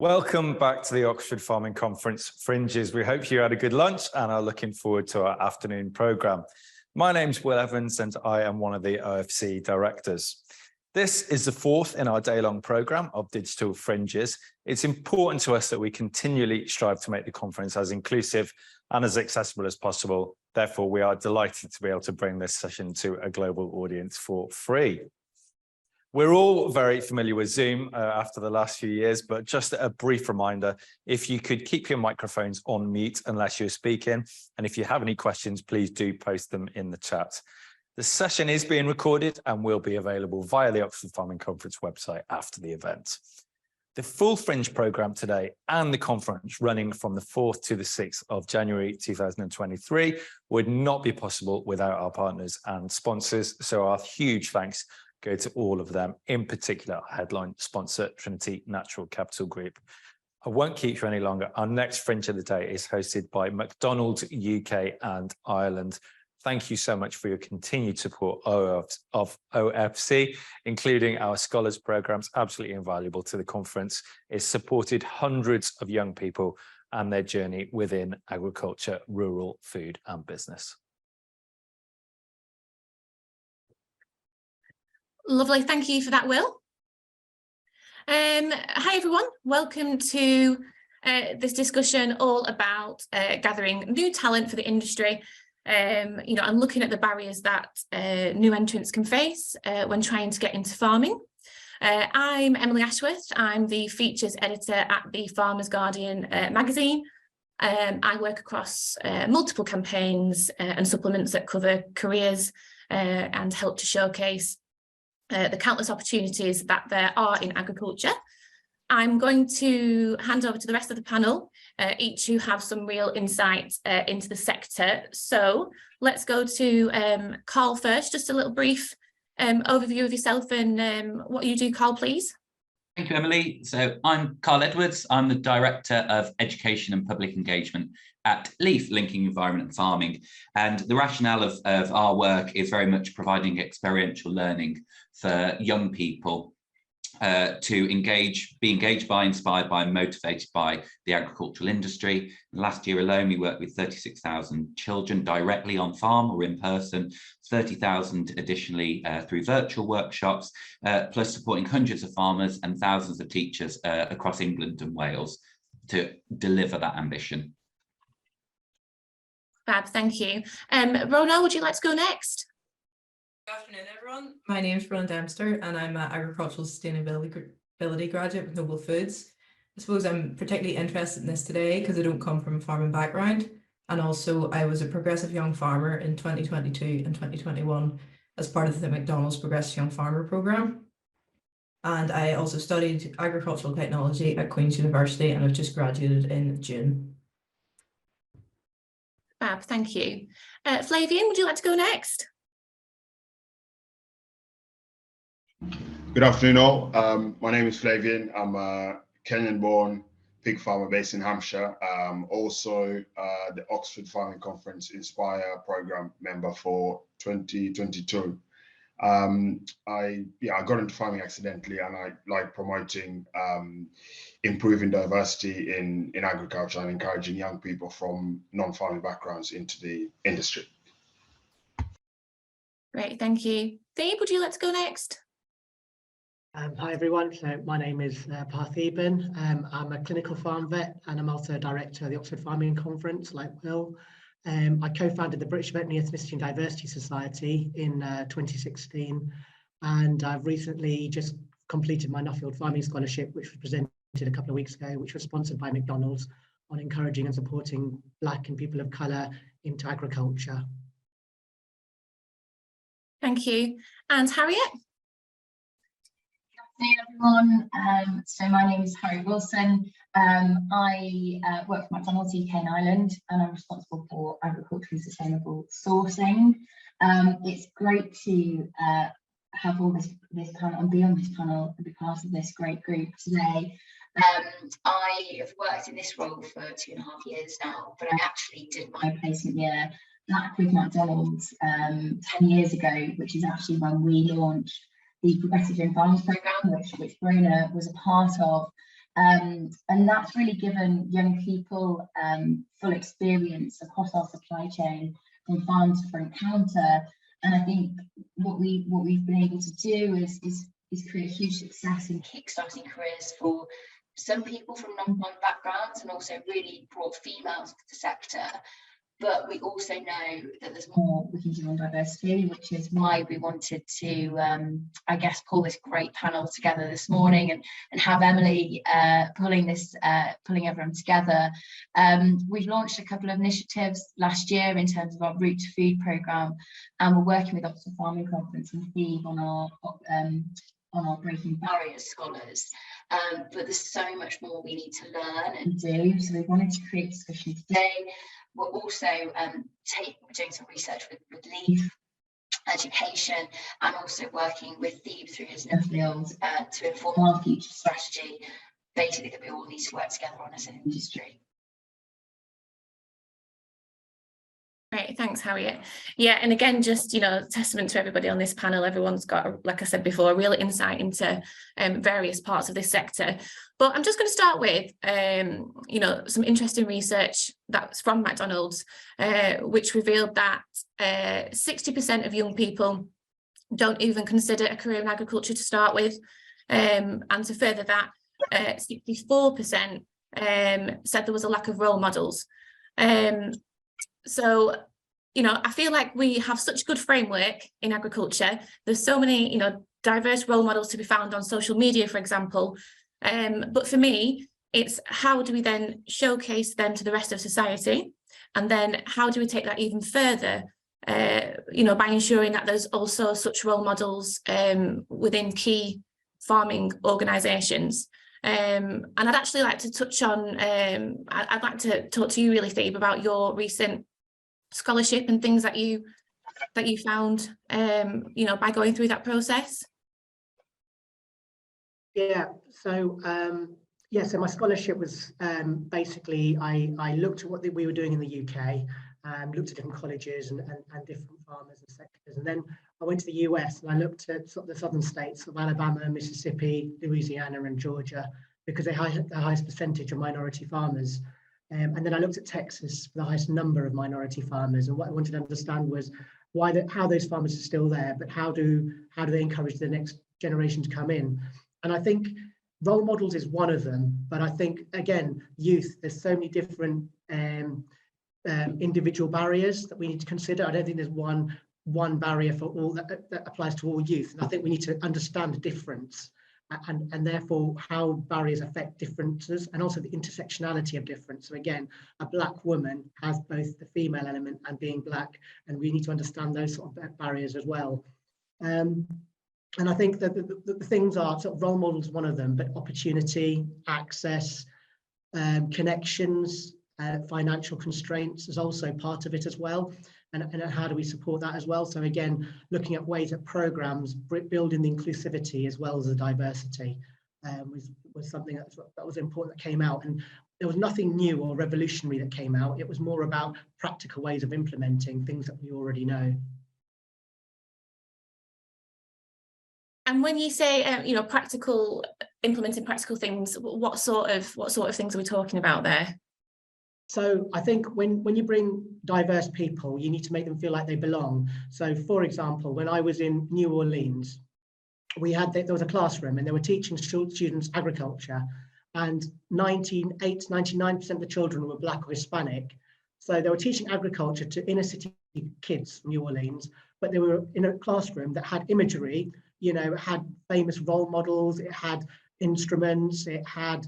Welcome back to the Oxford Farming Conference Fringes. We hope you had a good lunch and are looking forward to our afternoon programme. My name's Will Evans and I am one of the OFC directors. This is the fourth in our day-long programme of Digital Fringes. It's important to us that we continually strive to make the conference as inclusive and as accessible as possible. Therefore, we are delighted to be able to bring this session to a global audience for free. We're all very familiar with Zoom after the last few years, but just a brief reminder, if you could keep your microphones on mute unless you're speaking, and if you have any questions, please do post them in the chat. The session is being recorded and will be available via the Oxford Farming Conference website after the event. The full Fringe programme today and the conference running from the 4th to the 6th of January 2023 would not be possible without our partners and sponsors, so our huge thanks go to all of them, in particular our headline sponsor, Trinity Natural Capital Group. I won't keep you any longer. Our next Fringe of the day is hosted by McDonald UK and Ireland. Thank you so much for your continued support of OFC, including our Scholars Programmes, absolutely invaluable to the conference. It's supported hundreds of young people and their journey within agriculture, rural, food and business. Lovely, thank you for that, Will. Hi everyone, welcome to this discussion all about gathering new talent for the industry, and looking at the barriers that new entrants can face when trying to get into farming. I'm Emily Ashworth, I'm the features editor at the Farmers Guardian magazine. I work across multiple campaigns and supplements that cover careers and help to showcase the countless opportunities that there are in agriculture. I'm going to hand over to the rest of the panel, each who have some real insight into the sector. So let's go to Carl first, just a little brief overview of yourself and what you do, Carl, please. Thank you, Emily. So I'm Carl Edwards. I'm the Director of Education and Public Engagement at LEAF, Linking Environment and Farming. And the rationale of our work is very much providing experiential learning for young people to be engaged by, inspired by, and motivated by the agricultural industry. Last year alone, we worked with 36,000 children directly on farm or in person, 30,000 additionally through virtual workshops, plus supporting hundreds of farmers and thousands of teachers across England and Wales to deliver that ambition. Fab, thank you. Rona, would you like to go next? Good afternoon, everyone. My name is Rona Dempster and I'm an agricultural sustainability graduate with Noble Foods. I suppose I'm particularly interested in this today because I don't come from a farming background, and also I was a progressive young farmer in 2022 and 2021 as part of the McDonald's Progressive Young Farmer Programme. And I also studied agricultural technology at Queen's University and I've just graduated in June. Fab, thank you. Flavian, would you like to go next? Good afternoon all. My name is Flavian. I'm a Kenyan-born pig farmer based in Hampshire. Also the Oxford Farming Conference Inspire Programme member for 2022. I got into farming accidentally and I like promoting improving diversity in agriculture and encouraging young people from non-farming backgrounds into the industry. Great, thank you. Thebe, would you like to go next? Hi everyone, so my name is Partheben. I'm a clinical farm vet and I'm also a director of the Oxford Farming Conference, like Will. I co-founded the British Veterinary Ethnicity and Diversity Society in 2016, and I've recently just completed my Nuffield Farming Scholarship, which was presented a couple of weeks ago, which was sponsored by McDonald's, on encouraging and supporting Black and people of colour into agriculture. Thank you. And Harriet? Hey everyone, so my name is Harriet Wilson. I work for McDonald's UK and Ireland and I'm responsible for agriculturally sustainable sourcing. It's great to have all this panel and be on this panel and be part of this great group today. I have worked in this role for 2.5 years now, but I actually did my placement year back with McDonald's 10 years ago, which is actually when we launched the Progressive Young Farmers Programme, which Rona was a part of. And that's really given young people full experience across our supply chain from farm to front counter. And I think what we've been able to do is create huge success in kickstarting careers for some people from non-farm backgrounds, and also really brought females to the sector. But we also know that there's more we can do on diversity, which is why we wanted to, I guess, pull this great panel together this morning and have Emily pulling everyone together. We've launched a couple of initiatives last year in terms of our Route to Food programme, and we're working with Oxford Farming Conference and Steve on our Breaking Barriers Scholars. But there's so much more we need to learn and do. So we wanted to create discussion today. We're also doing some research with Leaf Education, and also working with Thebe through his Nuffield to inform our future strategy, basically that we all need to work together on as an industry. Great, thanks, Harriet. Yeah, and again, just, testament to everybody on this panel. Everyone's got, like I said before, a real insight into various parts of this sector. But I'm just going to start with, some interesting research that's from McDonald's, which revealed that 60% of young people don't even consider a career in agriculture to start with. And to further that, 64% said there was a lack of role models. So, I feel like we have such good framework in agriculture. There's so many, diverse role models to be found on social media, for example. But for me, it's how do we then showcase them to the rest of society? And then how do we take that even further, by ensuring that there's also such role models within key farming organisations. And I'd actually like to touch on, I'd like to talk to you really, Thebe, about your recent scholarship and things that you found, by going through that process. Yeah, so so my scholarship was basically I looked at what we were doing in the UK, looked at different colleges and different farmers and sectors, and then I went to the US and I looked at sort of the southern states of Alabama, Mississippi, Louisiana and Georgia, because they had the highest percentage of minority farmers. And then I looked at Texas for the highest number of minority farmers, and what I wanted to understand was how those farmers are still there, but how do they encourage the next generation to come in? And I think role models is one of them, but I think, again, youth, there's so many different individual barriers that we need to consider. I don't think there's one barrier for all that applies to all youth. And I think we need to understand the difference and therefore how barriers affect differences, and also the intersectionality of difference. So again, a Black woman has both the female element and being Black, and we need to understand those sort of barriers as well. And I think that the things are sort of role models, one of them, but opportunity, access, connections, financial constraints is also part of it as well. And how do we support that as well? So again, looking at ways that programs building the inclusivity as well as the diversity was something that was important that came out. And there was nothing new or revolutionary that came out. It was more about practical ways of implementing things that we already know. And when you say, implementing practical things, what sort of things are we talking about there? So I think when you bring diverse people, you need to make them feel like they belong. So for example, when I was in New Orleans, there was a classroom and they were teaching students agriculture, and 99% of the children were Black or Hispanic. So they were teaching agriculture to inner city kids from New Orleans, but they were in a classroom that had imagery, it had famous role models, it had instruments, it had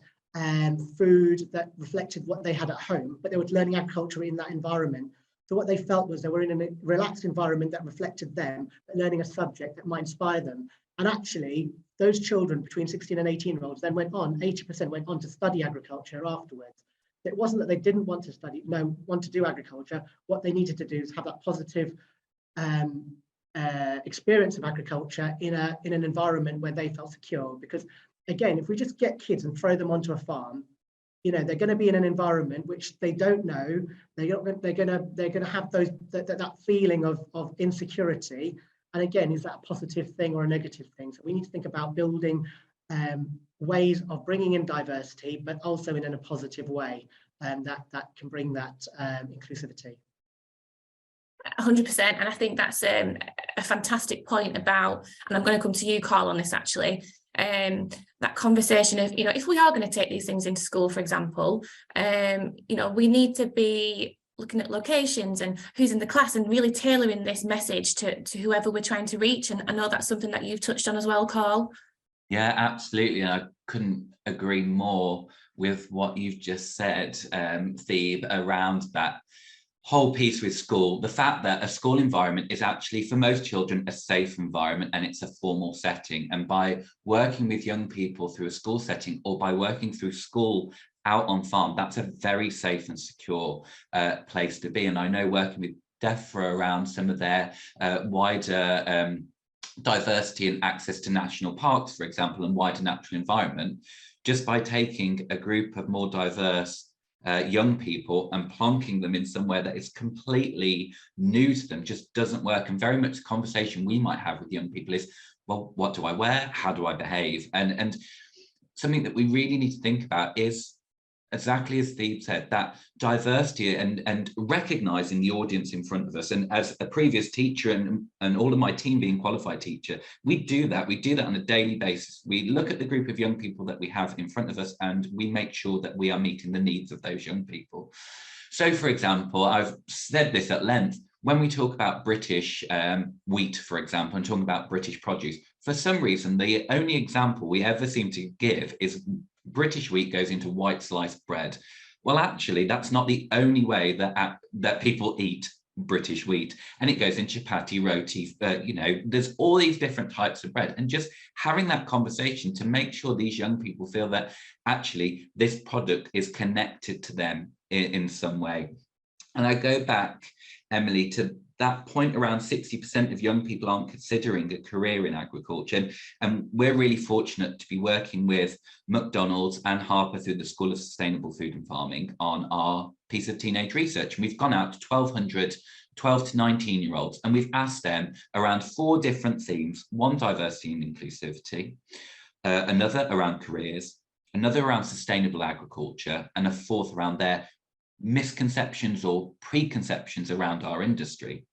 food that reflected what they had at home, but they were learning agriculture in that environment. So what they felt was they were in a relaxed environment that reflected them, but learning a subject that might inspire them. And actually, those children between 16 and 18-year-olds then 80% went on to study agriculture afterwards. So it wasn't that they didn't want to do agriculture. What they needed to do is have that positive experience of agriculture in an environment where they felt secure. Because again, if we just get kids and throw them onto a farm, they're going to be in an environment which they don't know. They're going to have that feeling of insecurity. And again, is that a positive thing or a negative thing? So we need to think about building ways of bringing in diversity, but also in a positive way, that can bring that inclusivity. 100%, and I think that's a fantastic point about, and I'm going to come to you, Carl, on this actually, that conversation of, if we are going to take these things into school, for example, we need to be looking at locations and who's in the class and really tailoring this message to whoever we're trying to reach. And I know that's something that you've touched on as well, Carl. Yeah, absolutely. And I couldn't agree more with what you've just said, Phoebe, around that whole piece with school. The fact that a school environment is actually, for most children, a safe environment, and it's a formal setting. And by working with young people through a school setting, or by working through school out on farm, that's a very safe and secure place to be. And I know working with DEFRA around some of their wider diversity and access to national parks, for example, and wider natural environment, just by taking a group of more diverse young people and plonking them in somewhere that is completely new to them just doesn't work. And very much the conversation we might have with young people is, well, what do I wear? How do I behave? And something that we really need to think about is, exactly as Steve said, that diversity and recognizing the audience in front of us. And as a previous teacher and all of my team being qualified teacher, we do that on a daily basis. We look at the group of young people that we have in front of us, and we make sure that we are meeting the needs of those young people. So, for example, I've said this at length, when we talk about British wheat, for example, and talking about British produce, for some reason, the only example we ever seem to give is British wheat goes into white sliced bread. Well, actually, that's not the only way that people eat British wheat, and it goes in chapati, roti, there's all these different types of bread. And just having that conversation to make sure these young people feel that actually this product is connected to them in some way. And I go back, Emily, to that point around 60% of young people aren't considering a career in agriculture. And we're really fortunate to be working with McDonald's and Harper through the School of Sustainable Food and Farming on our piece of teenage research. And we've gone out to 1,200 12 to 19-year-olds, and we've asked them around 4 different themes: one, diversity and inclusivity, another around careers, another around sustainable agriculture, and a fourth around their misconceptions or preconceptions around our industry.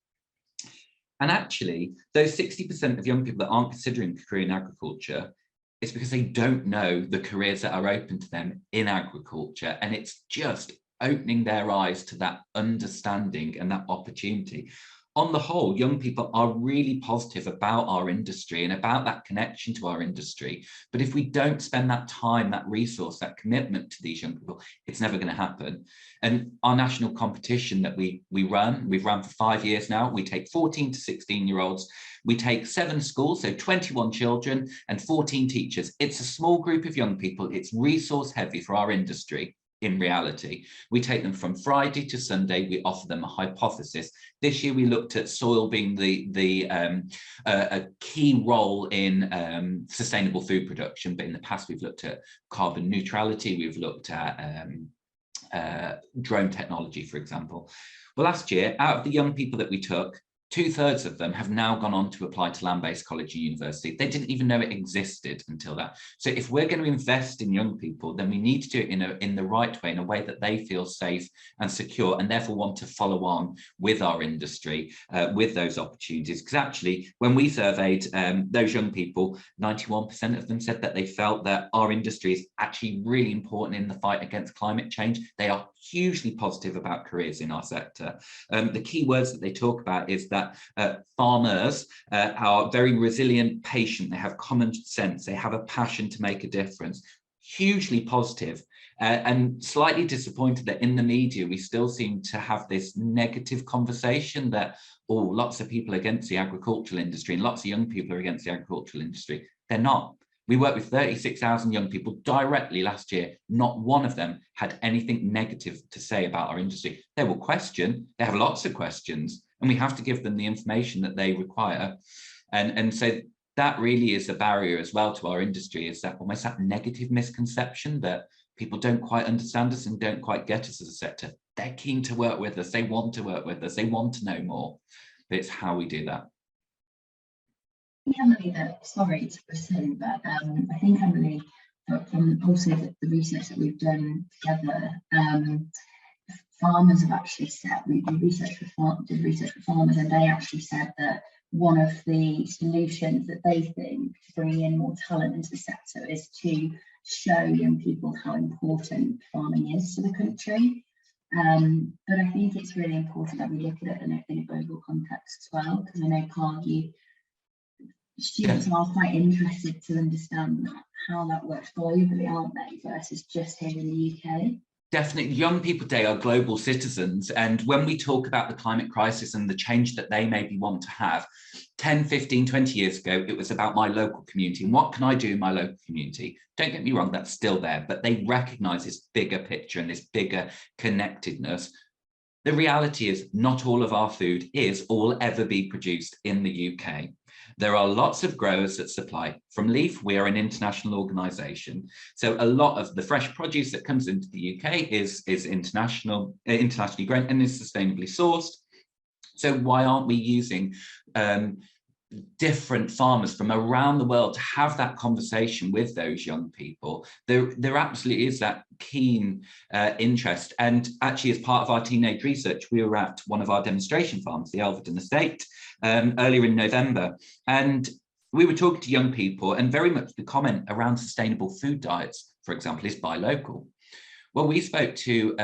And actually, those 60% of young people that aren't considering a career in agriculture, it's because they don't know the careers that are open to them in agriculture. And it's just opening their eyes to that understanding and that opportunity. On the whole, young people are really positive about our industry and about that connection to our industry. But if we don't spend that time, that resource, that commitment to these young people, it's never going to happen. And our national competition that we've run for 5 years now. We take 14 to 16-year-olds. We take 7 schools, so 21 children and 14 teachers. It's a small group of young people. It's resource heavy for our industry. In reality, we take them from Friday to Sunday. We offer them a hypothesis. This year, we looked at soil being a key role in sustainable food production. But in the past, we've looked at carbon neutrality. We've looked at drone technology, for example. Well, last year, out of the young people that we took, 2/3 of them have now gone on to apply to land-based college and university. They didn't even know it existed until that. So if we're going to invest in young people, then we need to do it in the right way, in a way that they feel safe and secure, and therefore want to follow on with our industry, with those opportunities. Because actually, when we surveyed those young people, 91% of them said that they felt that our industry is actually really important in the fight against climate change. They are hugely positive about careers in our sector. The key words that they talk about is that farmers are very resilient, patient, they have common sense, they have a passion to make a difference. Hugely positive, and slightly disappointed that in the media we still seem to have this negative conversation that, oh, lots of people are against the agricultural industry and lots of young people are against the agricultural industry. They're not. We worked with 36,000 young people directly last year. Not one of them had anything negative to say about our industry. They will question, they have lots of questions, and we have to give them the information that they require. And so that really is a barrier as well to our industry, is that almost that negative misconception that people don't quite understand us and don't quite get us as a sector. They're keen to work with us. They want to work with us. They want to know more. But it's how we do that. Emily, sorry to presume, but I think Emily, from also the research that we've done together, farmers have actually said, we did research for farmers, and they actually said that one of the solutions that they think to bringing in more talent into the sector is to show young people how important farming is to the country. But I think it's really important that we look at it in a global context as well, because I know students are quite interested to understand how that works globally, aren't they, versus just here in the UK. Definitely, young people today are global citizens, and when we talk about the climate crisis and the change that they maybe want to have, 10, 15, 20 years ago, it was about my local community and what can I do in my local community? Don't get me wrong, that's still there, but they recognise this bigger picture and this bigger connectedness. The reality is not all of our food or will ever be produced in the UK. There are lots of growers that supply. From Leaf, we are an international organisation. So a lot of the fresh produce that comes into the UK is internationally grown and is sustainably sourced. So why aren't we using different farmers from around the world to have that conversation with those young people? There absolutely is that keen interest. And actually, as part of our teenage research, we were at one of our demonstration farms, the Elverton Estate, earlier in November. And we were talking to young people, and very much the comment around sustainable food diets, for example, is buy local. Well, we spoke to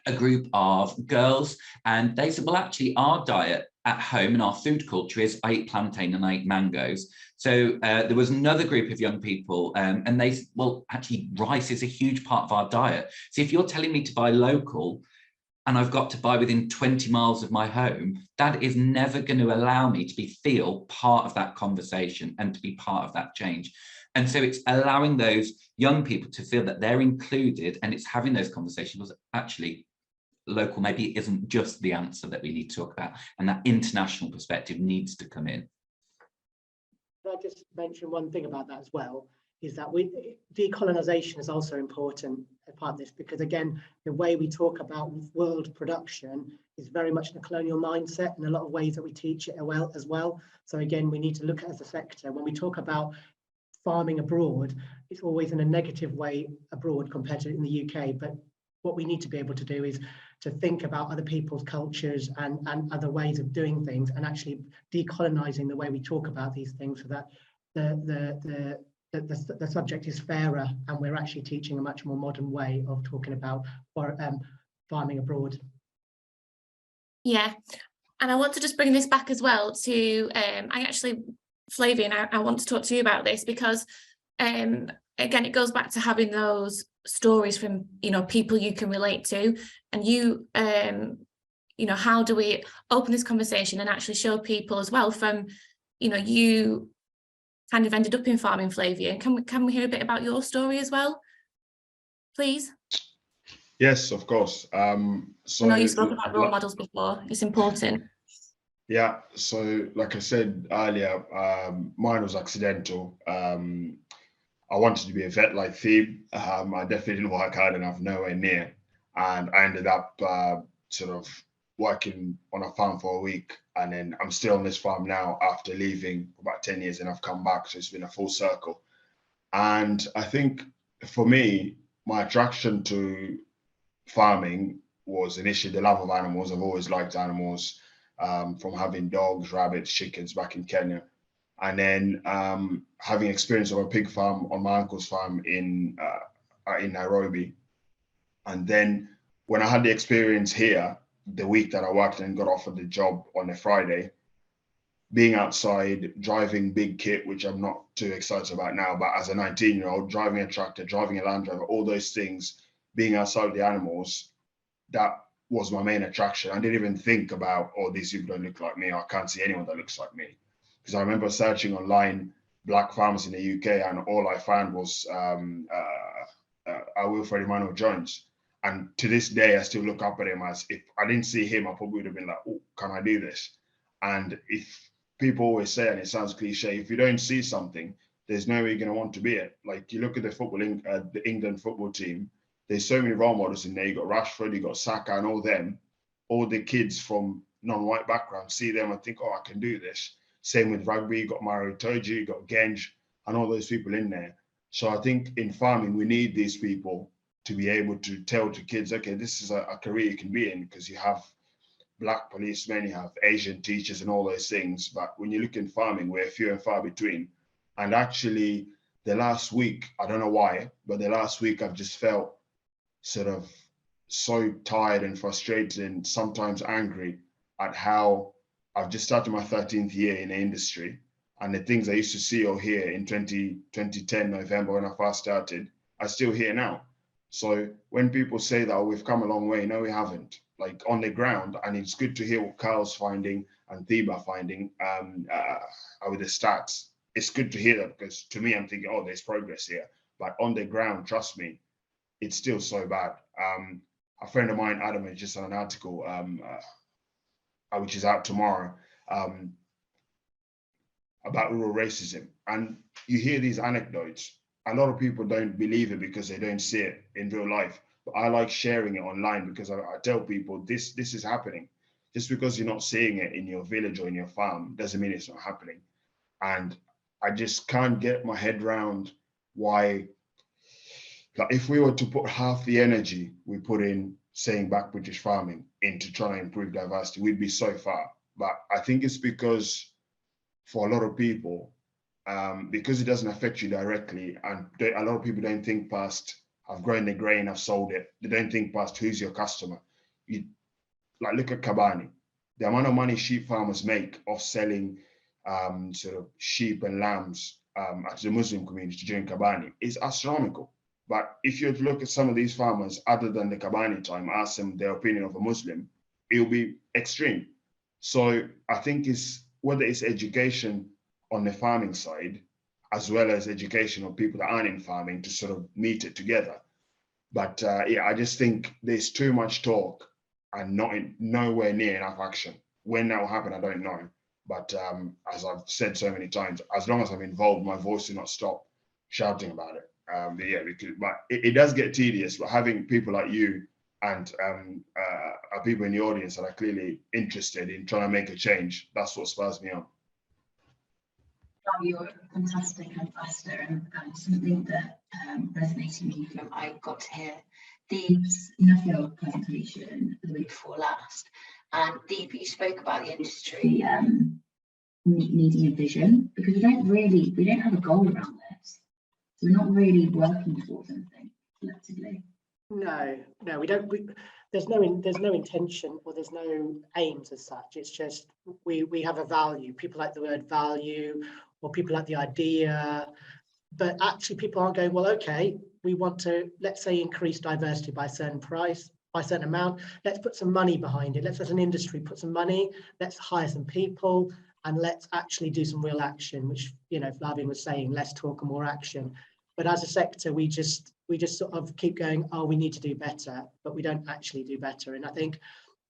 a group of girls, and they said, well, actually, our diet at home and our food culture is I eat plantain and I eat mangoes. So there was another group of young people and they said, well, actually rice is a huge part of our diet. So if you're telling me to buy local and I've got to buy within 20 miles of my home, that is never going to allow me to feel part of that conversation and to be part of that change. And so it's allowing those young people to feel that they're included, and it's having those conversations was actually local maybe isn't just the answer that we need to talk about, and that international perspective needs to come in. Can I just mention one thing about that as well, is that decolonisation is also important as part of this, because again, the way we talk about world production is very much in a colonial mindset in a lot of ways that we teach it as well. So again, we need to look at as a sector, when we talk about farming abroad, it's always in a negative way abroad compared to in the UK. But what we need to be able to do is to think about other people's cultures and other ways of doing things, and actually decolonising the way we talk about these things, so that the subject is fairer, and we're actually teaching a much more modern way of talking about farming abroad. Yeah, and I want to just bring this back as well to, Flavian, I want to talk to you about this, because again, it goes back to having those stories from, people you can relate to, and how do we open this conversation and actually show people as well from, you kind of ended up in farming, Flavian. Can we hear a bit about your story as well, please? Yes, of course. So I know you spoke about role models before. It's important. Yeah, so like I said earlier, mine was accidental. I wanted to be a vet like Phoebe. I definitely didn't work hard enough, nowhere near. And I ended up sort of working on a farm for a week. And then I'm still on this farm now after leaving for about 10 years, and I've come back. So it's been a full circle. And I think for me, my attraction to farming was initially the love of animals. I've always liked animals, from having dogs, rabbits, chickens back in Kenya. And then having experience of a pig farm on my uncle's farm in Nairobi. And then when I had the experience here, the week that I worked and got offered the job on a Friday, being outside, driving big kit, which I'm not too excited about now, but as a 19-year-old, driving a tractor, driving a Land Rover, all those things, being outside with the animals, that was my main attraction. I didn't even think about, oh, these people don't look like me, or I can't see anyone that looks like me. Because I remember searching online black farmers in the UK, and all I found was Wilfred Emmanuel Jones. And to this day, I still look up at him as, if I didn't see him, I probably would have been like, oh, can I do this? And if people always say, and it sounds cliche, if you don't see something, there's no way you're going to want to be it. Like, you look at the England football team, there's so many role models in there. You got Rashford, you got Saka, and all the kids from non-white backgrounds see them and think, oh, I can do this. Same with rugby, you got Mario Toji, you got Genge, and all those people in there. So I think in farming, we need these people to be able to tell to kids, okay, this is a career you can be in, because you have Black policemen, you have Asian teachers and all those things. But when you look in farming, we're few and far between. And actually, the last week, I don't know why, but the last week I've just felt sort of so tired and frustrated and sometimes angry at how I've just started my 13th year in the industry, and the things I used to see or hear in 2010 November when I first started, I still hear now. So when people say that, oh, we've come a long way, no, we haven't. Like on the ground, and it's good to hear what Carl's finding and Thiba finding with the stats. It's good to hear that, because to me, I'm thinking, oh, there's progress here. But on the ground, trust me, it's still so bad. A friend of mine, Adam, has just done an article, which is out tomorrow, about rural racism. And you hear these anecdotes. A lot of people don't believe it because they don't see it in real life. But I like sharing it online, because I tell people this is happening. Just because you're not seeing it in your village or in your farm doesn't mean it's not happening. And I just can't get my head around why, like, if we were to put half the energy we put in saying back British farming into trying to improve diversity, we'd be so far. But I think it's because for a lot of people, because it doesn't affect you directly, and a lot of people don't think past, I've grown the grain, I've sold it. They don't think past who's your customer. You like look at Kabani. The amount of money sheep farmers make off selling sort of sheep and lambs to the Muslim community during Kabani is astronomical. But if you look at some of these farmers, other than the Kabani time, ask them their opinion of a Muslim, it'll be extreme. So I think it's whether it's education on the farming side, as well as education of people that aren't in farming, to sort of meet it together. But yeah, I just think there's too much talk and nowhere near enough action. When that will happen, I don't know. But as I've said so many times, as long as I'm involved, my voice will not stop shouting about it. But yeah, but it does get tedious. But having people like you and people in the audience that are clearly interested in trying to make a change, that's what spurs me on. You're a fantastic ambassador, and something that resonated with me from I got to hear Deep's Nuffield presentation the week before last. And Deep, you spoke about the industry needing a vision, because we don't have a goal around this. So we're not really working towards anything collectively. No, we don't. There's no intention, or there's no aims as such. It's just we have a value. People like the word value, or people like the idea, but actually people aren't going, well, okay, we want to, let's say, increase diversity by a certain price, by a certain amount. Let's put some money behind it. Let's, as an industry, put some money. Let's hire some people, and let's actually do some real action. Which, you know, Flavien was saying, less talk and more action. But as a sector, we just sort of keep going, oh, we need to do better, but we don't actually do better. And I think,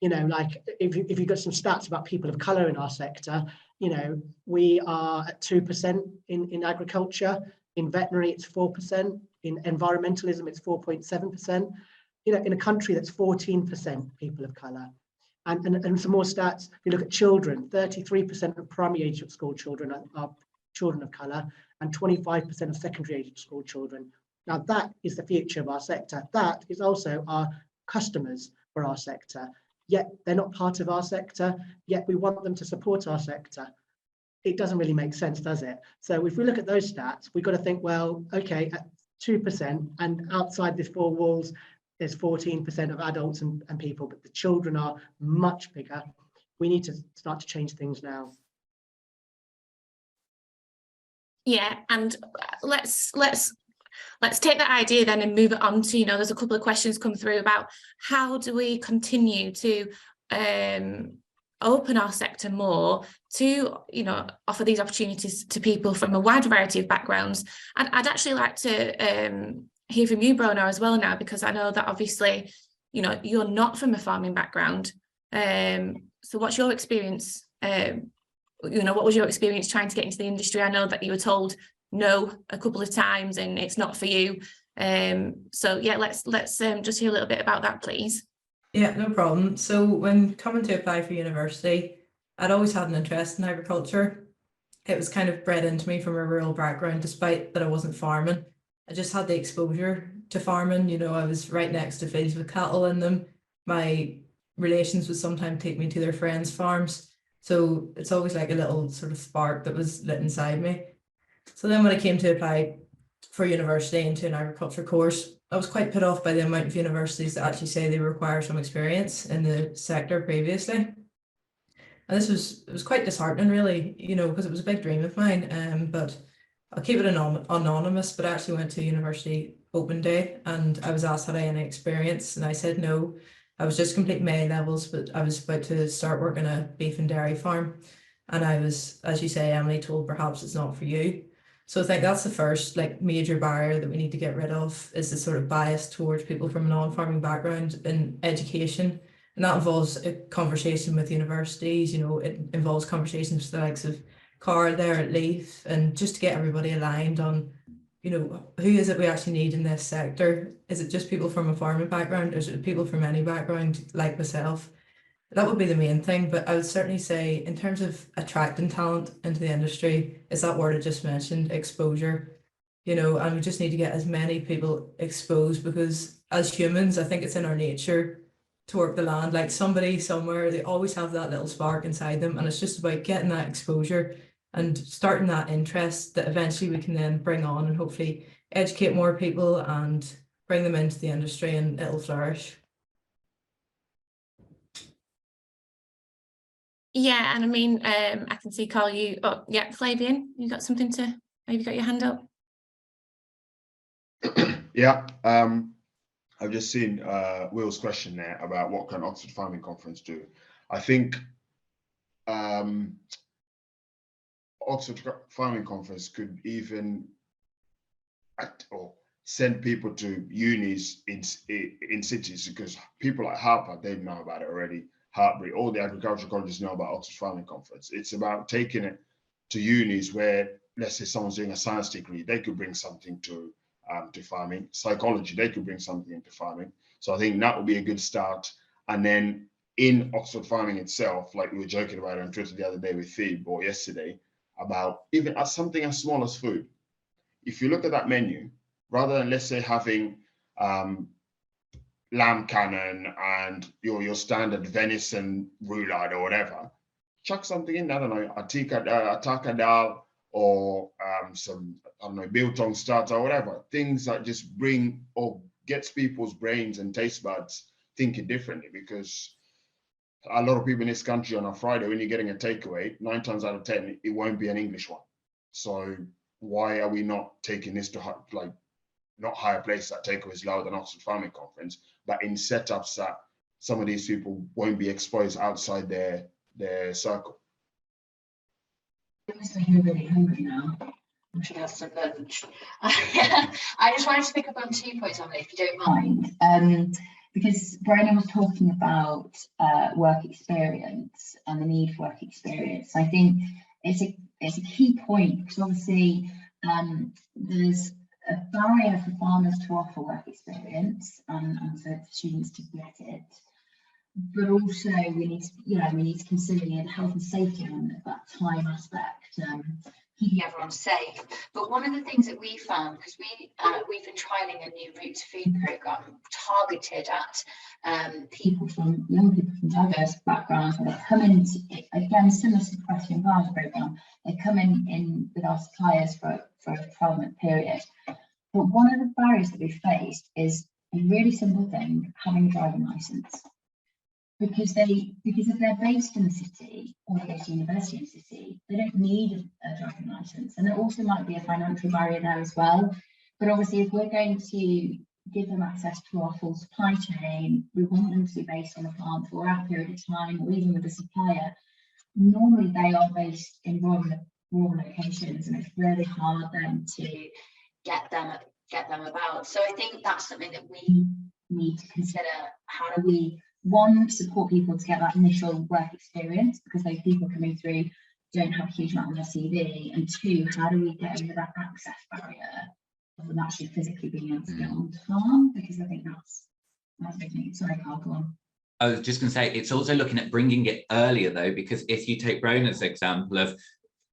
you know, like if you've got some stats about people of colour in our sector, you know, we are at 2% in agriculture. In veterinary, it's 4%. In environmentalism, it's 4.7%. You know, in a country that's 14% people of colour. And some more stats, if you look at children, 33% of primary age school children are children of colour, and 25% of secondary age school children. Now that is the future of our sector. That is also our customers for our sector. Yet they're not part of our sector, yet we want them to support our sector. It doesn't really make sense, does it? So if we look at those stats, we've got to think, well, okay, at 2%, and outside these four walls, there's 14% of adults and people, but the children are much bigger. We need to start to change things now. Yeah, and let's take that idea then and move it on to, you know, there's a couple of questions come through about how do we continue to open our sector more to, you know, offer these opportunities to people from a wide variety of backgrounds. And I'd actually like to hear from you, Bruno, as well now, because I know that obviously, you know, you're not from a farming background. So what's your experience? You know, what was your experience trying to get into the industry? I know that you were told no a couple of times and it's not for you. So yeah, let's just hear a little bit about that, please. Yeah, no problem. So when coming to apply for university, I'd always had an interest in agriculture. it was kind of bred into me from a rural background, despite that I wasn't farming. I just had the exposure to farming. You know, I was right next to fields with cattle in them. My relations would sometimes take me to their friends' farms. So it's always like a little sort of spark that was lit inside me. So then when I came to apply for university into an agriculture course, I was quite put off by the amount of universities that actually say they require some experience in the sector previously. And it was quite disheartening, really, you know, because it was a big dream of mine. But I'll keep it anonymous, but I actually went to university open day and I was asked had I any experience, and I said no. I was just completing my A-levels, but I was about to start working a beef and dairy farm. And I was, as you say, Emily, told perhaps it's not for you. So I think that's the first like major barrier that we need to get rid of, is the sort of bias towards people from a non-farming background in education. And that involves a conversation with universities, you know, it involves conversations with the likes of Carl there at Leaf, and just to get everybody aligned on, you know, who is it we actually need in this sector? Is it just people from a farming background, or is it people from any background like myself? That would be the main thing, but I would certainly say in terms of attracting talent into the industry, is that word I just mentioned, exposure, you know, and we just need to get as many people exposed, because as humans, I think it's in our nature to work the land. Like somebody somewhere, they always have that little spark inside them, and it's just about getting that exposure and starting that interest that eventually we can then bring on and hopefully educate more people and bring them into the industry, and it'll flourish. Yeah, and I mean, I can see Carl, Flavian, you got something to, maybe got your hand up? Yeah, I've just seen Will's question there about what can Oxford Farming Conference do. I think Oxford Farming Conference could even send people to unis in cities, because people like Harper, they know about it already. Hartbury, all the agricultural colleges know about Oxford Farming Conference. It's about taking it to unis where, let's say someone's doing a science degree, they could bring something to farming. Psychology, they could bring something into farming. So I think that would be a good start. And then in Oxford Farming itself, like we were joking about it on Twitter the other day with Phoebe, or yesterday, about even as something as small as food. If you look at that menu, rather than, let's say, having lamb cannon and your standard venison roulade or whatever, chuck something in, I don't know, ataka dal, or some, I don't know, biltong starter or whatever, things that just bring or gets people's brains and taste buds thinking differently. Because a lot of people in this country on a Friday, when you're getting a takeaway, 9 times out of 10, it won't be an English one. So why are we not taking this to like not higher place that takeaways lower than Oxford Farming Conference, but in setups that some of these people won't be exposed outside their circle? I'm really hungry now. I should have some lunch. I just wanted to pick up on 2 points on it, if you don't mind, because Brennan was talking about work experience and the need for work experience. I think it's a key point, because obviously there's a barrier for farmers to offer work experience and for students to get it. But also we need to consider the health and safety element of that time aspect, keeping everyone safe. But one of the things that we found, because we've been trialling a new Route to Food programme targeted at young people from diverse backgrounds, where they come in, again, similar to the Question Bars programme, they come in with our suppliers for a 12-month period. But one of the barriers that we faced is a really simple thing, having a driving licence. Because if they're based in the city, or they go to university in the city, they don't need a driving licence. And there also might be a financial barrier there as well. But obviously, if we're going to give them access to our full supply chain, we want them to be based on a farm for a period of time, or even with a supplier. Normally, they are based in rural locations, and it's really hard then to get them about. So I think that's something that we need to consider. How do we, one, support people to get that initial work experience, because those people coming through don't have a huge amount on their CV, and 2, how do we get over that access barrier of them actually physically being able to get on the farm? Because I think that's big thing. Sorry, Carl, go on. I was just going to say, it's also looking at bringing it earlier though, because if you take Rona's example of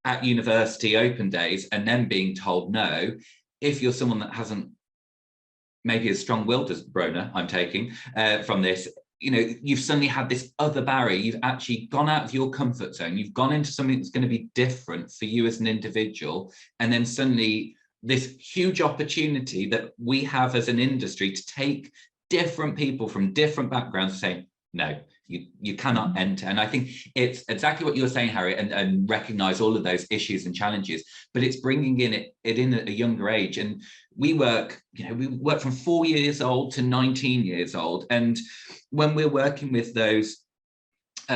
at university open days and then being told no, if you're someone that hasn't maybe as strong-willed as Brona, I'm taking from this, you know, you've suddenly had this other barrier. You've actually gone out of your comfort zone. You've gone into something that's going to be different for you as an individual. And then suddenly this huge opportunity that we have as an industry to take different people from different backgrounds saying, no, you cannot enter. And I think it's exactly what you're saying, Harry, and recognize all of those issues and challenges, but it's bringing it in at a younger age. And we work, you know, we work from 4 years old to 19 years old. And when we're working with those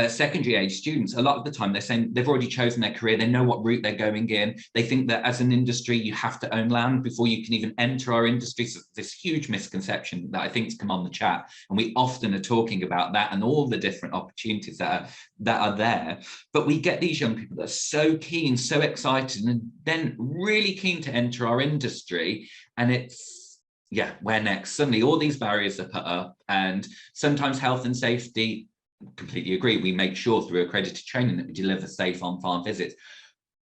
secondary age students, a lot of the time they're saying they've already chosen their career, they know what route they're going in. They think that as an industry, you have to own land before you can even enter our industry. So this huge misconception that I think has come on the chat. And we often are talking about that and all the different opportunities that are there. But we get these young people that are so keen, so excited, and then really keen to enter our industry. And it's, yeah, where next? Suddenly all these barriers are put up, and sometimes health and safety, completely agree, we make sure through accredited training that we deliver safe on-farm visits,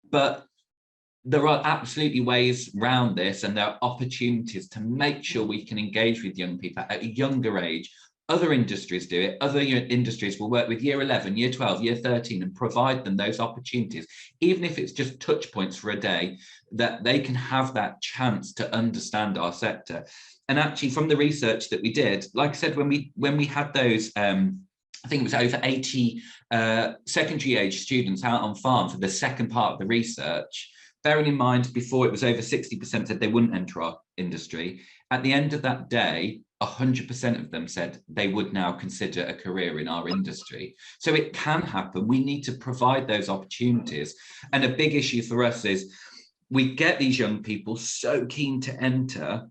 but there are absolutely ways around this, and there are opportunities to make sure we can engage with young people at a younger age. Other industries do it. Other industries will work with year 11, year 12, year 13 and provide them those opportunities, even if it's just touch points for a day, that they can have that chance to understand our sector. And actually from the research that we did, like I said, when we had those I think it was over 80 secondary age students out on farm for the second part of the research. Bearing in mind, before it was over 60% said they wouldn't enter our industry. At the end of that day, 100% of them said they would now consider a career in our industry. So it can happen. We need to provide those opportunities. And a big issue for us is we get these young people so keen to enter,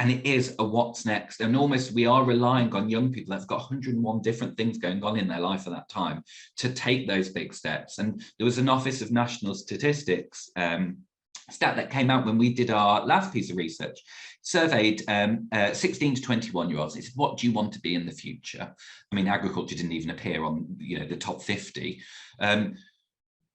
and it is a what's next. And almost we are relying on young people that've got 101 different things going on in their life at that time to take those big steps. And there was an Office of National Statistics stat that came out when we did our last piece of research, surveyed 16 to 21 year olds. It said, what do you want to be in the future? I mean, agriculture didn't even appear on, you know, the top 50.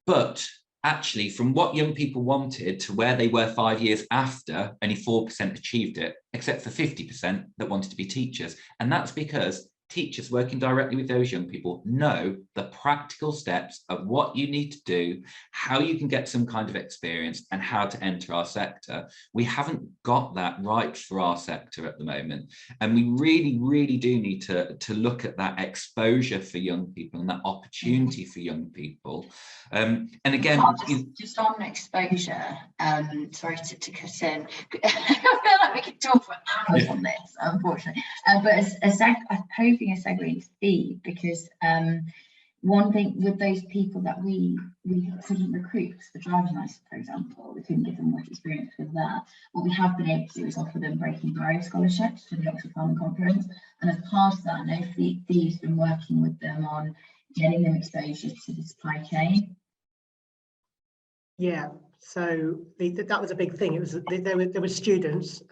But actually, from what young people wanted to where they were 5 years after, only 4% achieved it, except for 50% that wanted to be teachers. And that's because teachers working directly with those young people know the practical steps of what you need to do, how you can get some kind of experience, and how to enter our sector. We haven't got that right for our sector at the moment. And we really, really do need to look at that exposure for young people and that opportunity for young people. And again, just on exposure, sorry to cut in. I feel like we could talk for hours on this, unfortunately. But I'm hoping a segue into feed, because one thing with those people that we couldn't recruit for driving license, for example, we couldn't give them much experience with that. What we have been able to do is offer them breaking barrier scholarships for the Oxford Farming Conference, and as part of that, I know Feed's been working with them on getting them exposure to the supply chain. Yeah, so that was a big thing. It was there were students,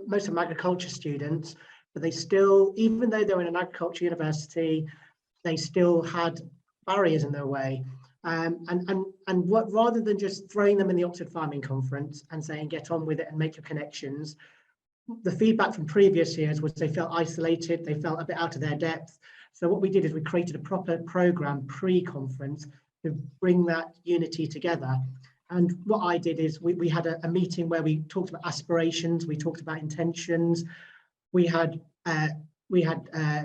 most of them agriculture students, but they still, even though they were in an agriculture university, they still had barriers in their way. And what, rather than just throwing them in the Oxford Farming Conference and saying get on with it and make your connections, the feedback from previous years was they felt isolated, they felt a bit out of their depth. So what we did is we created a proper programme pre-conference to bring that unity together. And what I did is we had a meeting where we talked about aspirations, we talked about intentions, we had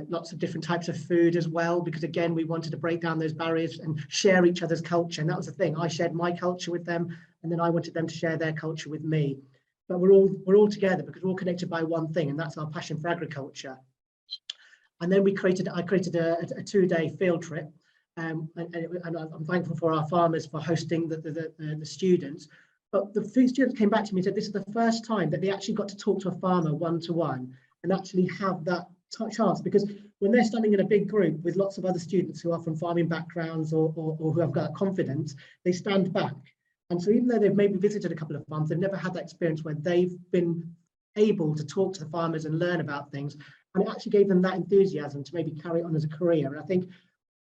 lots of different types of food as well, because again, we wanted to break down those barriers and share each other's culture. And that was the thing. I shared my culture with them, and then I wanted them to share their culture with me. But we're all together because we're all connected by one thing, and that's our passion for agriculture. And then I created a 2-day field trip. And I'm thankful for our farmers for hosting the students. But the students came back to me and said this is the first time that they actually got to talk to a farmer one-to-one and actually have that chance, because when they're standing in a big group with lots of other students who are from farming backgrounds or who have got confidence, they stand back. And so even though they've maybe visited a couple of farms, they've never had that experience where they've been able to talk to the farmers and learn about things. And it actually gave them that enthusiasm to maybe carry it on as a career. And I think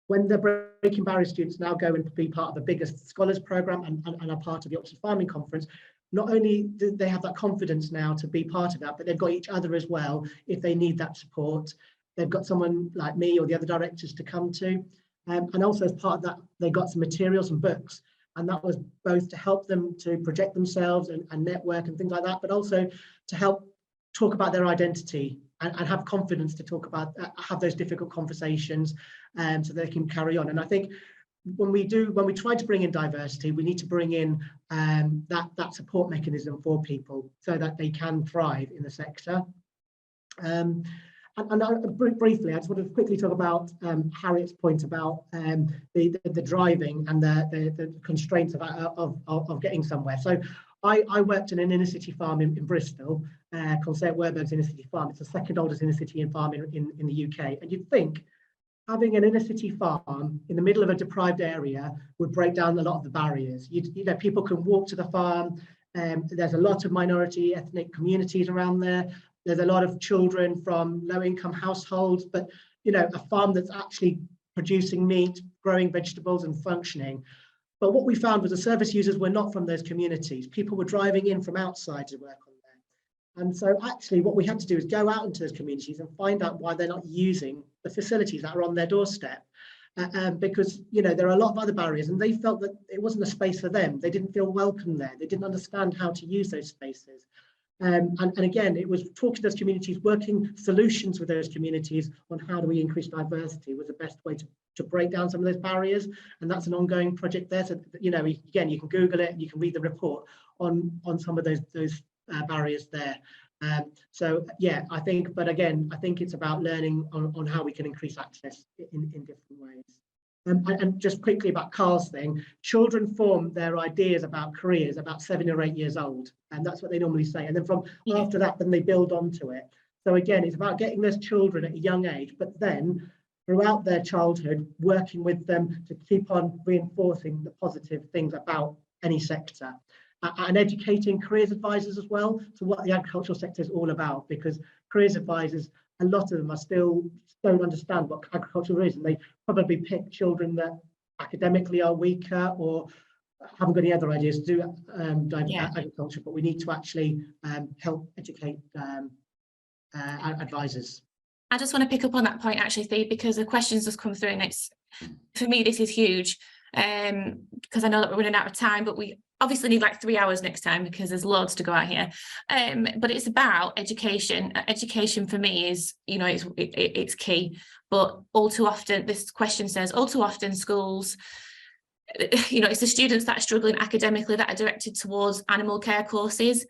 When the Breaking Barriers students now go and be part of the biggest Scholars Programme and are part of the Oxford Farming Conference, not only do they have that confidence now to be part of that, but they've got each other as well if they need that support. They've got someone like me or the other directors to come to. And also as part of that, they got some materials and books. And that was both to help them to project themselves and network and things like that, but also to help talk about their identity and have confidence to talk about, have those difficult conversations so they can carry on. And I think when we try to bring in diversity, we need to bring in that support mechanism for people so that they can thrive in the sector. Briefly, I just want to quickly talk about Harriet's point about the driving and the constraints of getting somewhere. So I worked in an inner city farm in Bristol called St Werburgh's Inner City Farm. It's the second oldest inner city farm in the UK. And you'd think having an inner city farm in the middle of a deprived area would break down a lot of the barriers. You know, people can walk to the farm. There's a lot of minority ethnic communities around there. There's a lot of children from low-income households, but you know, a farm that's actually producing meat, growing vegetables, and functioning. But what we found was the service users were not from those communities. People were driving in from outside to work on there. And so actually what we had to do is go out into those communities and find out why they're not using the facilities that are on their doorstep. Because you know, there are a lot of other barriers, and they felt that it wasn't a space for them. They didn't feel welcome there. They didn't understand how to use those spaces. And again, it was talking to those communities, working solutions with those communities on how do we increase diversity was the best way to break down some of those barriers. And that's an ongoing project there. So, you know, again, you can Google it and you can read the report on some of those barriers there. So, yeah, I think it's about learning on how we can increase access in different ways. And just quickly about Carl's thing, children form their ideas about careers about 7 or 8 years old, and that's what they normally say. And then from after that, then they build onto it. So again, it's about getting those children at a young age, but then throughout their childhood, working with them to keep on reinforcing the positive things about any sector. And educating careers advisors as well to what the agricultural sector is all about, because careers advisors, a lot of them are still don't understand what agriculture is, and they probably pick children that academically are weaker or haven't got any other ideas to do agriculture. But we need to actually help educate advisors. I just want to pick up on that point actually, Thea, because the questions just come through, and it's, for me, this is huge, because I know that we're running out of time, but we obviously need like 3 hours next time because there's loads to go out here. But it's about education. Education for me is, you know, it's key. But all too often, this question says, all too often schools, you know, it's the students that are struggling academically that are directed towards animal care courses.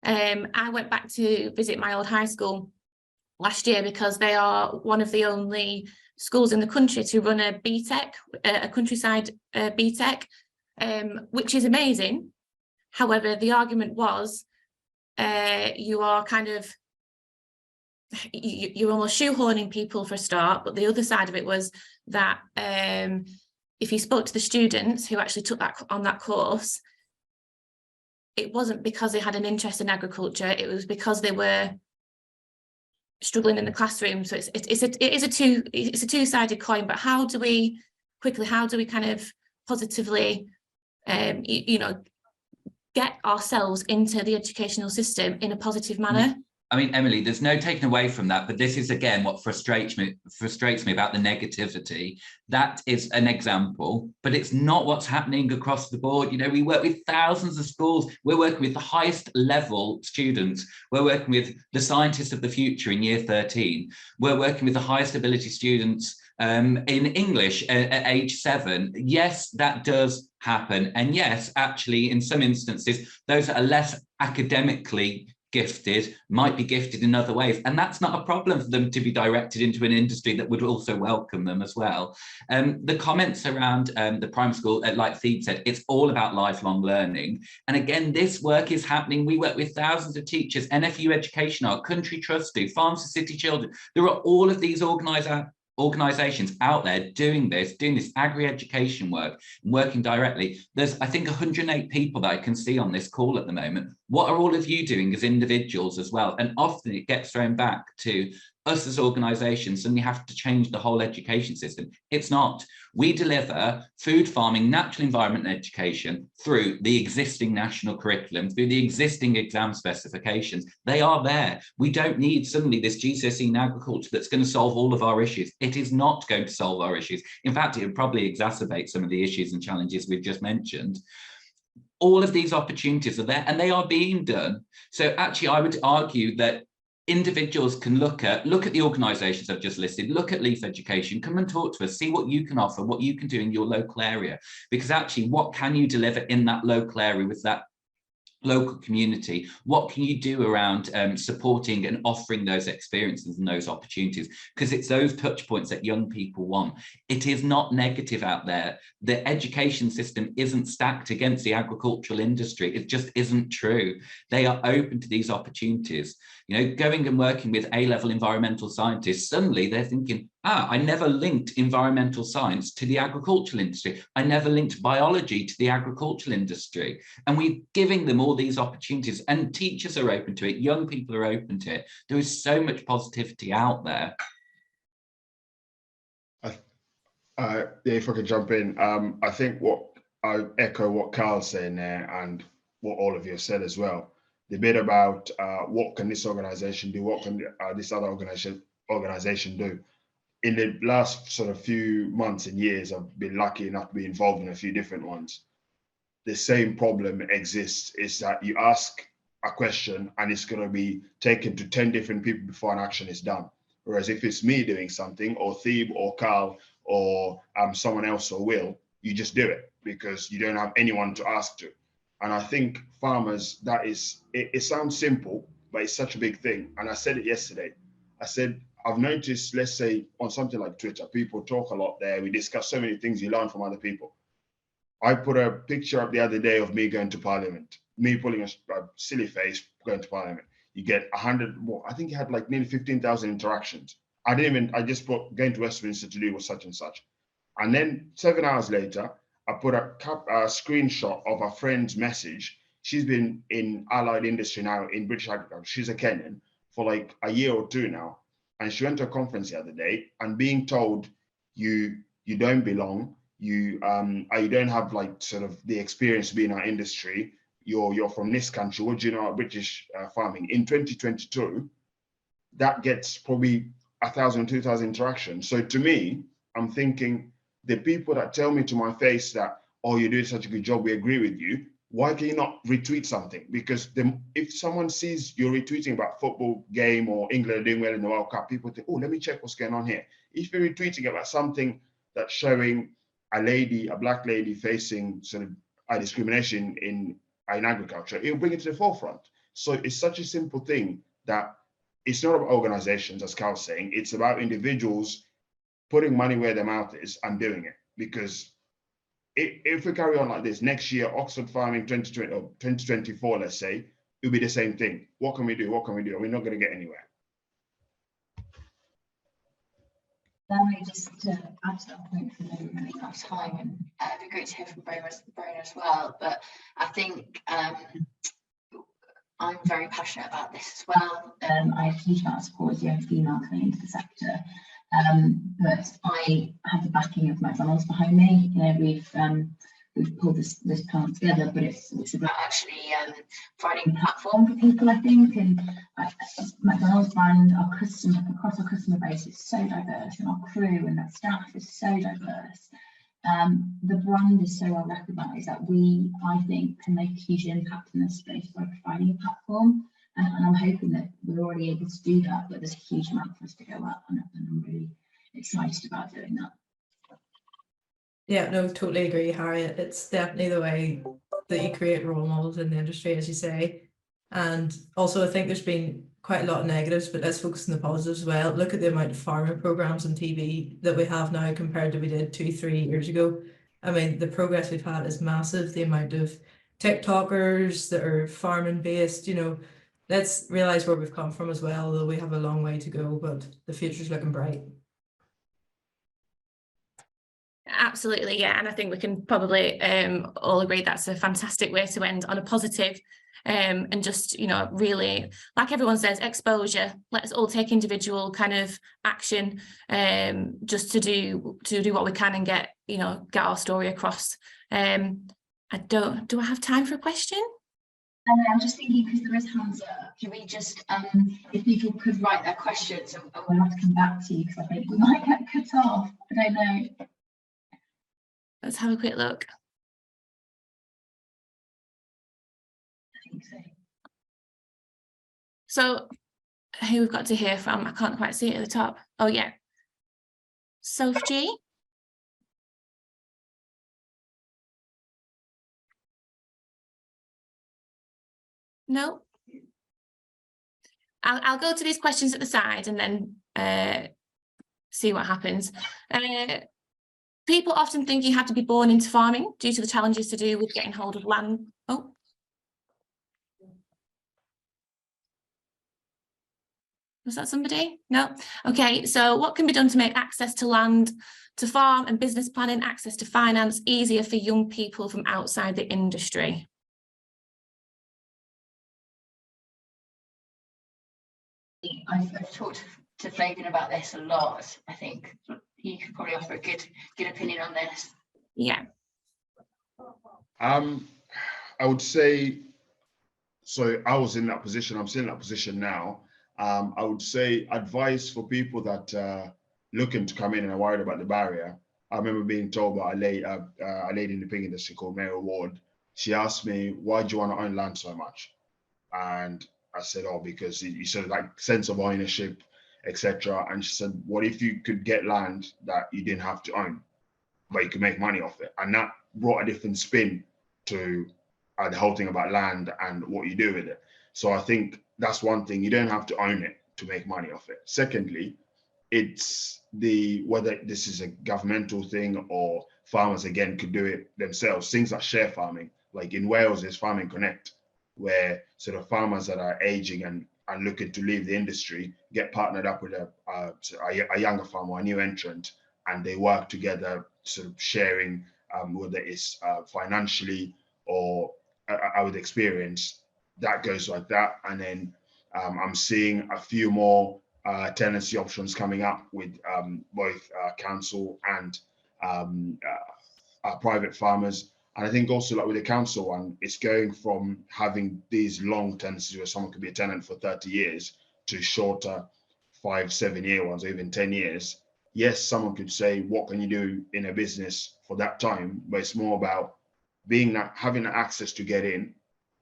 I went back to visit my old high school last year because they are one of the only schools in the country to run a BTEC, a countryside BTEC, which is amazing. However, the argument was you are kind of, you're almost shoehorning people for a start, but the other side of it was that if you spoke to the students who actually took that on that course, it wasn't because they had an interest in agriculture, it was because they were struggling in the classroom. So it is a two-sided coin. But how do we kind of positively you know, get ourselves into the educational system in a positive manner? I mean, Emily, there's no taking away from that, but this is again what frustrates me about the negativity. That is an example, but it's not what's happening across the board. You know, we work with thousands of schools. We're working with the highest level students. We're working with the scientists of the future in year 13. We're working with the highest ability students in English at age 7. Yes, that does happen. And yes, actually, in some instances, those that are less academically gifted might be gifted in other ways, and that's not a problem for them to be directed into an industry that would also welcome them as well. The comments around the primary school, like Thebe said, it's all about lifelong learning, and again, this work is happening. We work with thousands of teachers, NFU Education, our Country Trust do, Farms for City Children. There are all of these organisations out there doing this agri-education work, working directly. There's, I think, 108 people that I can see on this call at the moment. What are all of you doing as individuals as well? And often it gets thrown back to us as organisations suddenly have to change the whole education system. It's not. We deliver food, farming, natural environment and education through the existing national curriculum, through the existing exam specifications. They are there. We don't need suddenly this GCSE in agriculture that's going to solve all of our issues. It is not going to solve our issues. In fact, it would probably exacerbate some of the issues and challenges we've just mentioned. All of these opportunities are there and they are being done. So actually, I would argue that individuals can look at the organisations I've just listed, look at Leaf Education, come and talk to us, see what you can offer, what you can do in your local area. Because actually, what can you deliver in that local area with that local community? What can you do around supporting and offering those experiences and those opportunities? Because it's those touch points that young people want. It is not negative out there. The education system isn't stacked against the agricultural industry. It just isn't true. They are open to these opportunities. You know, going and working with A-level environmental scientists, suddenly they're thinking, I never linked environmental science to the agricultural industry. I never linked biology to the agricultural industry. And we're giving them all these opportunities, and teachers are open to it. Young people are open to it. There is so much positivity out there. If I could jump in, I think I echo what Carl's saying there and what all of you have said as well. The bit about what can this organization do, what can this other organization do. In the last sort of few months and years, I've been lucky enough to be involved in a few different ones. The same problem exists, is that you ask a question and it's going to be taken to 10 different people before an action is done. Whereas if it's me doing something, or Thebe or Carl or someone else or Will, you just do it because you don't have anyone to ask to. And I think farmers, it sounds simple, but it's such a big thing. And I said it yesterday. I said, I've noticed, let's say on something like Twitter, people talk a lot there. We discuss so many things you learn from other people. I put a picture up the other day of me going to Parliament, me pulling a silly face going to Parliament. You get 100 more. I think you had like nearly 15,000 interactions. I just put going to Westminster to do with such and such. And then 7 hours later, I put a screenshot of a friend's message. She's been in allied industry now in British agriculture. She's a Kenyan for like a year or two now. And she went to a conference the other day and being told you don't belong, you don't have like sort of the experience to be in our industry, you're from this country, what do you know about British farming? In 2022, that gets probably 1,000, 2,000 interactions. So to me, I'm thinking the people that tell me to my face that, oh, you're doing such a good job, we agree with you, why can you not retweet something? Because if someone sees you're retweeting about football game or England doing well in the World Cup, people think, oh, let me check what's going on here. If you're retweeting about something that's showing a black lady facing sort of a discrimination in agriculture, it'll bring it to the forefront. So it's such a simple thing that it's not about organizations, as Carl's saying, it's about individuals putting money where their mouth is and doing it. Because if we carry on like this, next year, Oxford Farming 2020 or 2024, let's say, it'll be the same thing. What can we do? What can we do? We're not going to get anywhere. Then just to add to that point for no really enough time, and it'd be great to hear from Brian as well. But I think I'm very passionate about this as well. I have a huge amount of support as a young female coming into the sector. But I have the backing of McDonald's behind me. You know, we've pulled this plan together, but it's about actually providing a platform for people, I think. And McDonald's brand, across our customer base is so diverse, and our crew and our staff is so diverse. The brand is so well recognised that I think, can make a huge impact in this space by providing a platform. And I'm hoping that we're already able to do that, but there's a huge amount for us to go up, and I'm really excited about doing that. Yeah, no, totally agree, Harriet. It's definitely the way that you create role models in the industry, as you say. And also, I think there's been quite a lot of negatives, but let's focus on the positives as well. Look at the amount of farming programs on TV that we have now compared to we did 2-3 years ago. I mean, the progress we've had is massive. The amount of TikTokers that are farming based, you know, let's realize where we've come from as well, though we have a long way to go, but the future's looking bright. Absolutely, yeah, and I think we can probably all agree that's a fantastic way to end on a positive. and just, you know, really, like everyone says, exposure. Let's all take individual kind of action, just to do what we can and get, you know, get our story across. Do I have time for a question? I'm just thinking, because there is hands up, can we just, if people could write their questions, and we'll have to come back to you, because I think we might get cut off. I don't know. Let's have a quick look. I think so. So who we've got to hear from? I can't quite see it at the top. Oh yeah, Soph G. No. I'll go to these questions at the side and then see what happens. People often think you have to be born into farming due to the challenges to do with getting hold of land. Oh. Was that somebody? No. Okay, so what can be done to make access to land, to farm and business planning, access to finance easier for young people from outside the industry? I've talked to Flavian about this a lot. I think he could probably offer a good opinion on this. Yeah. I would say, so I was in that position, I'm still in that position now. I would say advice for people that are looking to come in and are worried about the barrier. I remember being told by a lady in the pig industry called Mary Ward. She asked me, why do you want to own land so much? And I said, oh, because you sort of like sense of ownership, etc. And she said, what if you could get land that you didn't have to own, but you could make money off it? And that brought a different spin to the whole thing about land and what you do with it. So I think that's one thing. You don't have to own it to make money off it. Secondly, it's whether this is a governmental thing or farmers again could do it themselves. Things like share farming, like in Wales, there's Farming Connect, where sort of farmers that are aging and looking to leave the industry get partnered up with a younger farmer, a new entrant, and they work together, sort of sharing whether it's financially or with experience. That goes like that. And then I'm seeing a few more tenancy options coming up with both council and private farmers. And I think also like with the council one, it's going from having these long tenancies where someone could be a tenant for 30 years to shorter 5-7 year ones, or even 10 years. Yes, someone could say, what can you do in a business for that time? But it's more about having access to get in.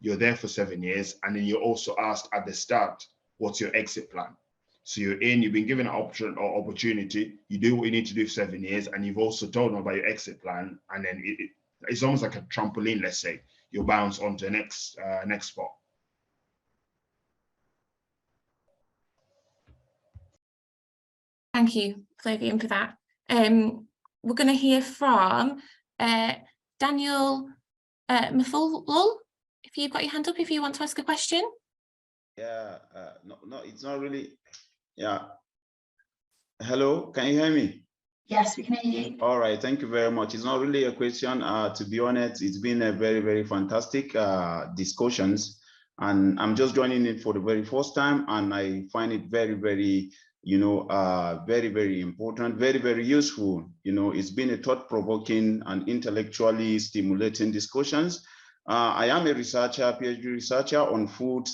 You're there for 7 years, and then you're also asked at the start, what's your exit plan? So you're in, you've been given an option or opportunity, you do what you need to do for 7 years, and you've also told them about your exit plan, and then it's almost like a trampoline, let's say. You'll bounce onto the next spot. Thank you, Flavian, for that. We're going to hear from Daniel Mafulul. If you've got your hand up, if you want to ask a question. Yeah, no, it's not really. Yeah. Hello, can you hear me? Yes, we can hear you. All right, thank you very much. It's not really a question. To be honest, it's been a very, very fantastic discussions, and I'm just joining it for the very first time, and I find it very, very, very, very important, very, very useful. It's been a thought-provoking and intellectually stimulating discussions. I am a researcher, PhD researcher on food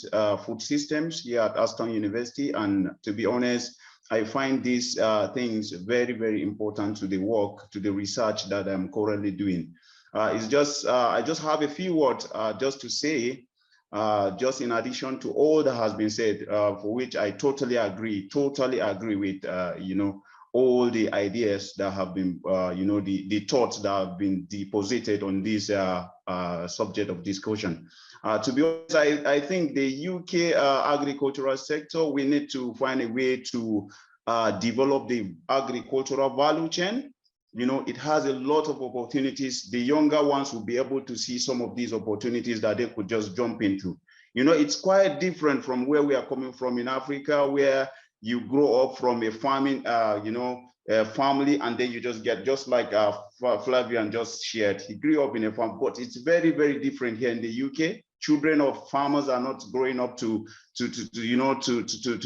systems here at Aston University, and to be honest, I find these things very, very important to the work, to the research that I'm currently doing. It's just, I just have a few words just to say, just in addition to all that has been said, for which I totally agree with, all the ideas that have been, the thoughts that have been deposited on this subject of discussion. To be honest, I think the UK agricultural sector, we need to find a way to develop the agricultural value chain. It has a lot of opportunities. The younger ones will be able to see some of these opportunities that they could just jump into. It's quite different from where we are coming from in Africa, where you grow up from a farming, family, and then you just get, just like Flavian just shared, he grew up in a farm, but it's very, very different here in the UK. children of farmers are not growing up to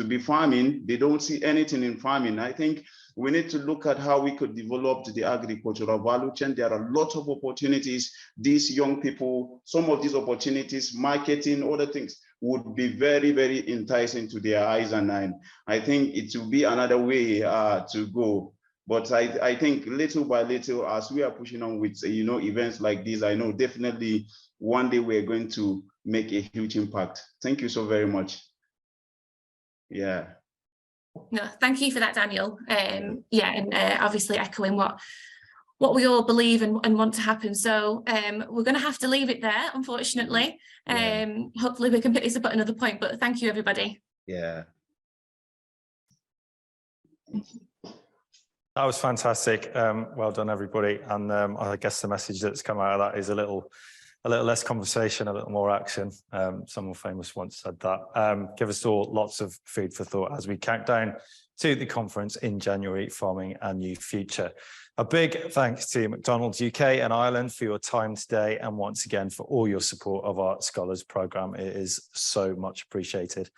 be farming. They don't see anything in farming. I think we need to look at how we could develop the agricultural value chain. There are lots of opportunities. These young people, some of these opportunities, marketing, other things would be very, very enticing to their eyes, and I think it will be another way to go. But I think little by little, as we are pushing on with events like this, I know definitely one day we're going to make a huge impact. Thank you so very much. Yeah. No, thank you for that, Daniel. Yeah, and obviously echoing what we all believe and want to happen. So we're going to have to leave it there, unfortunately. Hopefully we can pick this up at another point, but thank you, everybody. Yeah. That was fantastic. Well done, everybody. And I guess the message that's come out of that is a little less conversation, a little more action. Someone famous once said that. Give us all lots of food for thought as we count down to the conference in January, Farming a New Future. A big thanks to McDonald's UK and Ireland for your time today, and once again for all your support of our Scholars Programme. It is so much appreciated.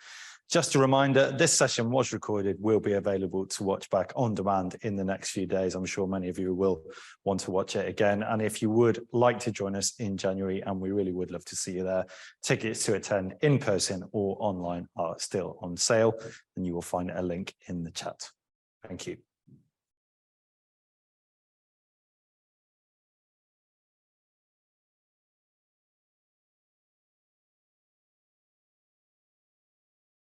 Just a reminder, this session was recorded, will be available to watch back on demand in the next few days. I'm sure many of you will want to watch it again. And if you would like to join us in January, and we really would love to see you there, tickets to attend in person or online are still on sale, and you will find a link in the chat. Thank you.